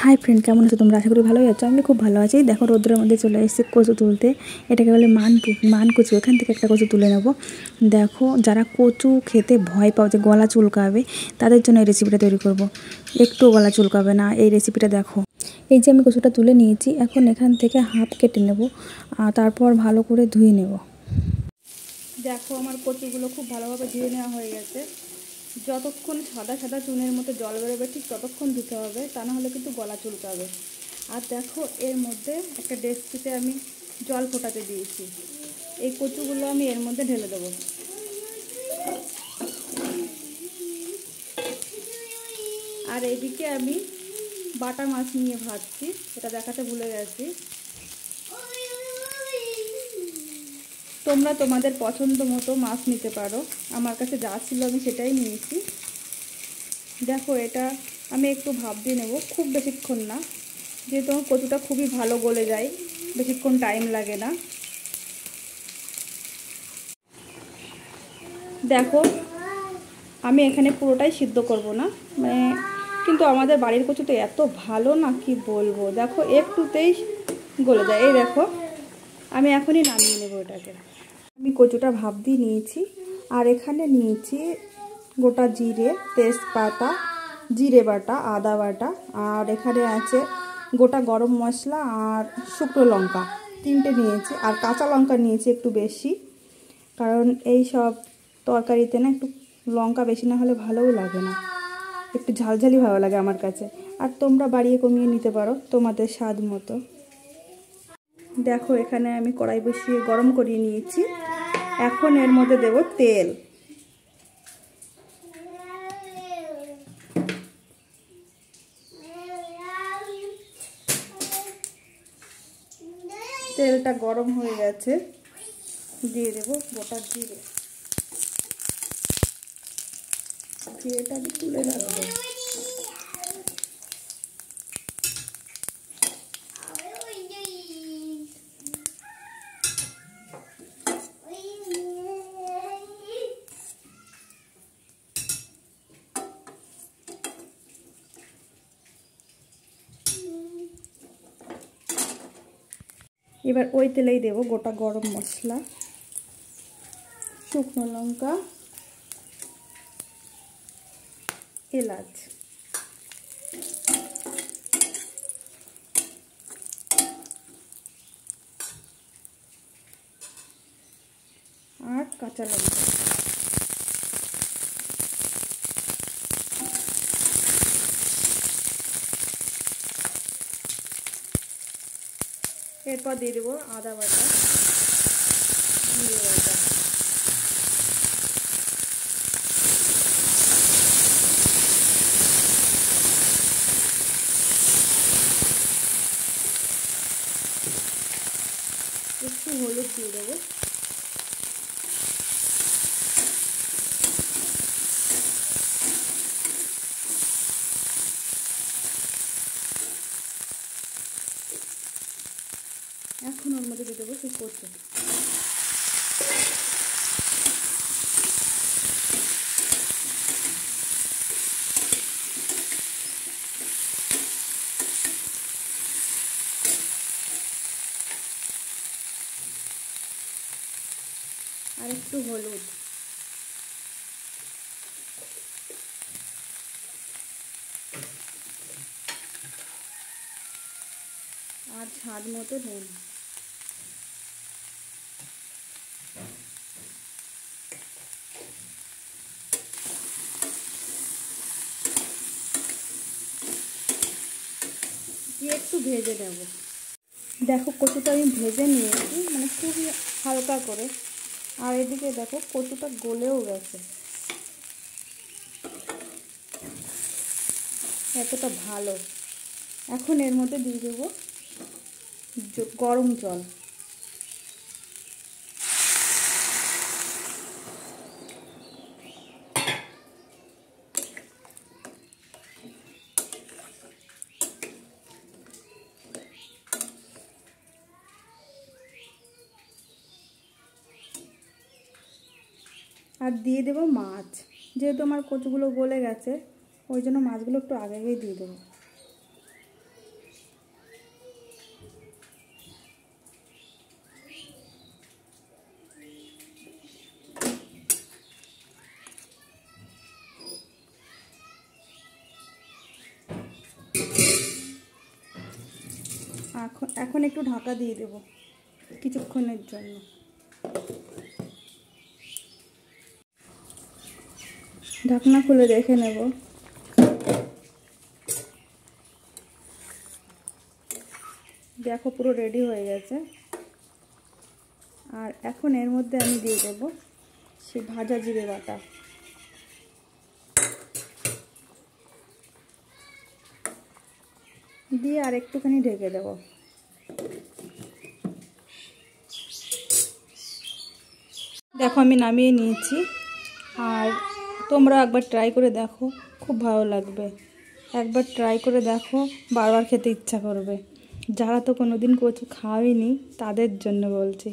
High friend केमन आছো তোমরা? আশা করি ভালোই আছো। আমি খুব ভালো আছি। দেখো রোদ্রের মধ্যে চলে এসেছি কচু তুলতে। এটাকে বলে মান কচু। এখান থেকে একটা কচু তুলে নেব। দেখো যারা কচু খেতে ভয় পাও, যে গলা চুলকাবে, তাদের জন্য এই রেসিপিটা তৈরি করব। একটু গলা চুলকাবে না এই রেসিপিটা। দেখো এই যে আমি কচুটা তুলে নিয়েছি, এখন এখান থেকে হাফ কেটে নেব আর তারপর ভালো করে ধুয়ে নেব। দেখো আমার কচুগুলো খুব ভালোভাবে ধুয়ে নেওয়া হয়ে গেছে। যতক্ষণ সাদা সাদা চুনের মতো জল বেরোবে ঠিক ততক্ষণ ধুতে হবে, তা না হলে কিন্তু গলা চুলকাবে। আর দেখো এর মধ্যে একটা ডেকচিতে আমি জল ফোটাতে দিয়েছি। এই কচুগুলো আমি এর মধ্যে ঢেলে দেবো। আর এদিকে আমি বাটা মাছ নিয়ে ভাজছি, এটা দেখাতে ভুলে গেছি। তোমরা তোমাদের পছন্দ মতো মাছ নিতে পারো, আমার কাছে যা ছিল আমি সেটাই নিয়েছি। দেখো এটা আমি একটু ভাপ দিয়ে নেব, খুব বেশিক্ষণ না, যেহেতু আমার কচুটা খুবই ভালো গলে যায়, বেশিক্ষণ টাইম লাগে না। দেখো আমি এখানে পুরোটাই সিদ্ধ করব না, কিন্তু আমাদের বাড়ির কচু তো এত ভালো না, কি বলবো। দেখো একটুতেই গলে যায়। এই দেখো আমি এখনই নামিয়ে নেব এটাকে। আমি কচুটা ভাপ দিয়ে নিয়েছি, আর এখানে নিয়েছি গোটা জিরে, তেজপাতা, জিরে বাটা, আদা বাটা, আর এখানে আছে গোটা গরম মশলা আর শুকনো লঙ্কা 3টে নিয়েছি, আর কাঁচা লঙ্কা নিয়েছি একটু বেশি, কারণ এই সব তরকারিতে না একটু লঙ্কা বেশি না হলে ভালোও লাগে না, একটু ঝালঝালি ভালো লাগে আমার কাছে। আর তোমরা বাড়িয়ে কমিয়ে নিতে পারো তোমাদের স্বাদ মতো। দেখো এখানে আমি কড়াই বসিয়ে গরম করিয়ে নিয়েছি, এখন এর মধ্যে দেব তেল। তেলটা গরম হয়ে গেছে, দিয়ে দেব গোটা জিরে। জিরেটা তুলে রাখবো। এবার ওই তেলেই দেব গোটা গরম মশলা, শুকনো লঙ্কা, এলাচ, আর কাঁচা লঙ্কা। এরপর দিয়ে দেবো আদা বাটা, জিরে বাটা, একটু হলুদ দিয়ে দেবো, এখন ওর মধ্যে দিয়ে দেবো সেই কচু। আর একটু হলুদ, আর স্বাদ মতো নুন। দিয়ে একটু ভেজে নেব। দেখো কচুটা আমি ভেজে নিয়েছি, খুবই হালকা করে। আর এদিকে দেখো কচুটা গলেও গেছে, এতটা ভালো। এখন এর মধ্যে দিয়ে দেবো গরম জল। আর দিয়ে দেবো মাছ, যেহেতু আমার কচুগুলো গলে গেছে ওই জন্য মাছগুলো একটু আগে আগেই দিয়ে দেবো। এখন একটু ঢাকা দিয়ে দেব কিছুক্ষণের জন্য। ঢাকনা খুলে দেখে নেব। দেখো পুরো রেডি হয়ে গেছে। আর এখন এর মধ্যে আমি দিয়ে দেব সে ভাজা জিরে বাটা। দিয়ে আর একটুখানি ঢেকে দেব। দেখো আমি নামিয়ে নিয়েছি। আর তোমরা একবার ট্রাই করে দেখো, খুব ভালো লাগবে। একবার ট্রাই করে দেখো, বারবার খেতে ইচ্ছা করবে। যারা তো কোনোদিন কচু খাওয়াইনি তাদের জন্য বলছি।